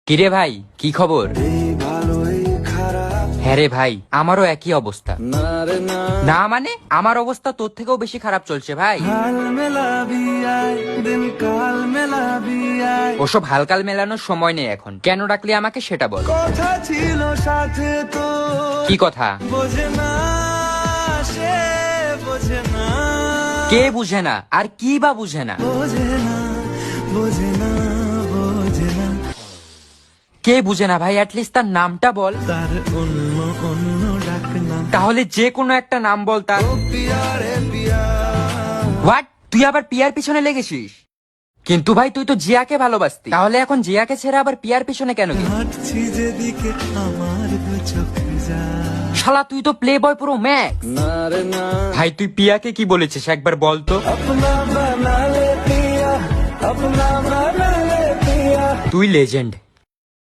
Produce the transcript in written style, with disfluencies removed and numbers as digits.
কিরে ভাই, কি খবর? হ্যাঁ রে ভাই, আমারও একই অবস্থা। না মানে আমার অবস্থা তোর থেকেও বেশি খারাপ চলছে ভাই। ওসব হালকাল মেলানোর সময় নেই এখন। কেন ডাকলি আমাকে সেটা বল। কথা ছিল সাথে তো কি কথা? বোঝে না, সে বোঝে না, কে বুঝে না আর কি বা বুঝে না? বোঝে না, বোঝে না, বোঝে না। কে বুঝে না ভাই? অ্যাটলিস্ট তার নামটা বল। তার অন্য অন্য ডাক নাম তাহলে যে কোনো একটা নাম বল তার। পিয়া রে পিয়া। হোয়াট? তুই আবার পিয়ার পিছনে লেগেছিস? কিন্তু ভাই তুই তো জিয়াকে ভালোবাসতি, তাহলে এখন জিয়াকে ছেড়ে আবার পিয়ার পিছনে কেন গেলি? হাঁটছি যেদিকে আমার দু চোখ যায়। শালা তুই তো প্লে বয় পুরো ম্যাক্স। না রে না, ভাই তুই পিয়াকে কি বলেছিস একবার বল তো। अपना बना ले पिया, अपना बना ले पिया। তুই লেজেন্ড।